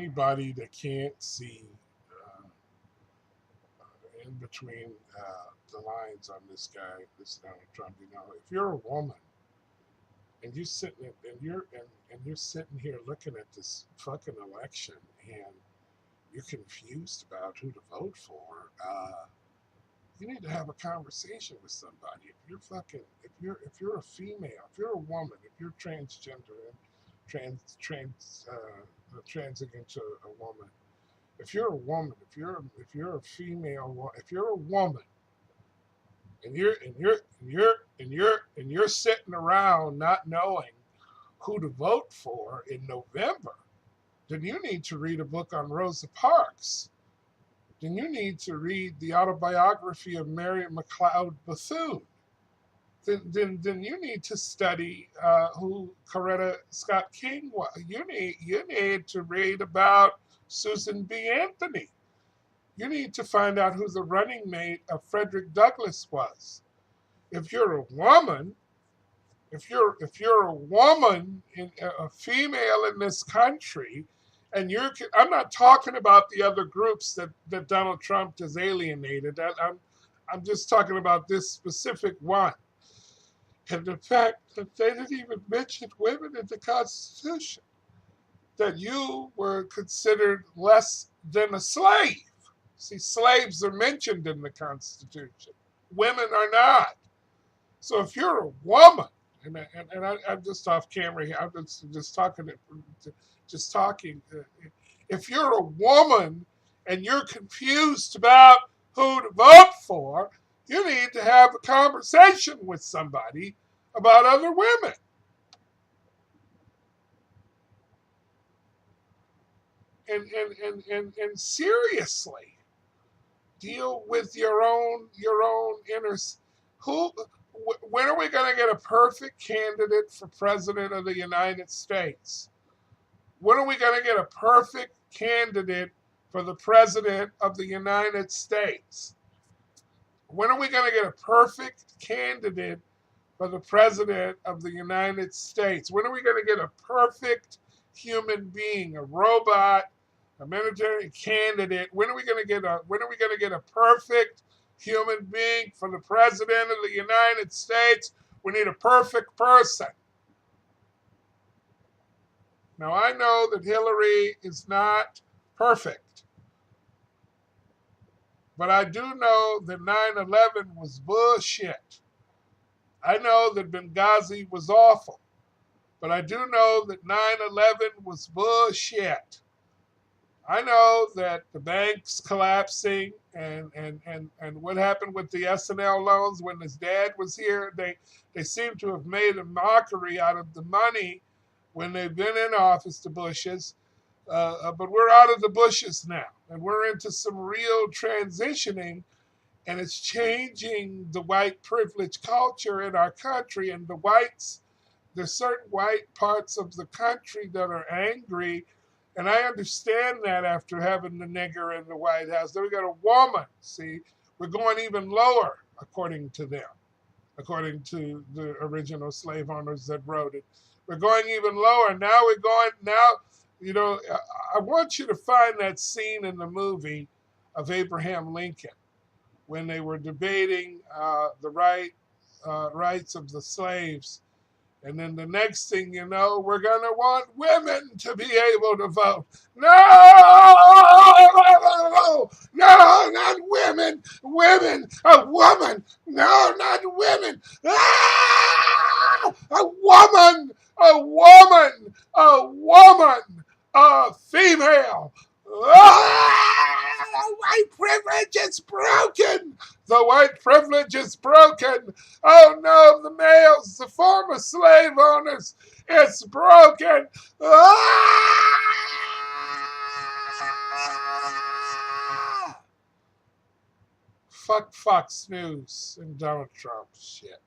anybody that can't see uh, in between the lines on this guy, this Donald Trump, if you're a woman and you sitting and you're sitting here looking at this fucking election and you're confused about who to vote for, you need to have a conversation with somebody. If you're a female, if you're a woman, if you're transgender and transing into a woman, if you're a woman, if you're a female, if you're a woman, and you're sitting around not knowing who to vote for in November, then you need to read a book on Rosa Parks. Then you need to read the autobiography of Mary McLeod Bethune. Then you need to study who Coretta Scott King was. You need to read about Susan B. Anthony. You need to find out who the running mate of Frederick Douglass was. If you're a woman, if you're a woman, a female in this country, and I'm not talking about the other groups that Donald Trump has alienated. I'm just talking about this specific one. And the fact that they didn't even mention women in the Constitution, that you were considered less than a slave. See, slaves are mentioned in the Constitution. Women are not. So if you're a woman, I'm just off camera here. I'm just talking. Just talking. If you're a woman and you're confused about who to vote for, you need to have a conversation with somebody about other women. And seriously deal with your own inner. Who? When are we going to get a perfect candidate for president of the United States? When are we going to get a perfect candidate for the president of the United States? When are we going to get a perfect candidate for the president of the United States? When are we going to get a perfect human being, a robot, a military candidate? When are we going to get a perfect human being for the president of the United States? We need a perfect person. Now, I know that Hillary is not perfect, but I do know that 9/11 was bullshit. I know that Benghazi was awful, but I do know that 9/11 was bullshit. I know that the banks collapsing and what happened with the SNL loans when his dad was here, they seem to have made a mockery out of the money when they've been in office, the Bushes. But we're out of the Bushes now, and we're into some real transitioning, and it's changing the white privilege culture in our country. And there's certain white parts of the country that are angry, and I understand that after having the nigger in the White House. Then we got a woman. See, we're going even lower, according to them, according to the original slave owners that wrote it. We're going even lower. I want you to find that scene in the movie of Abraham Lincoln when they were debating the rights of the slaves. And then the next thing you know, we're going to want women to be able to vote. No, no, not women. Women, a woman. No, not women. A woman, a woman, a woman, a female. White privilege is broken. The white privilege is broken. Oh no, the males, the former slave owners, it's broken. Fuck Fox News and Donald Trump. Shit.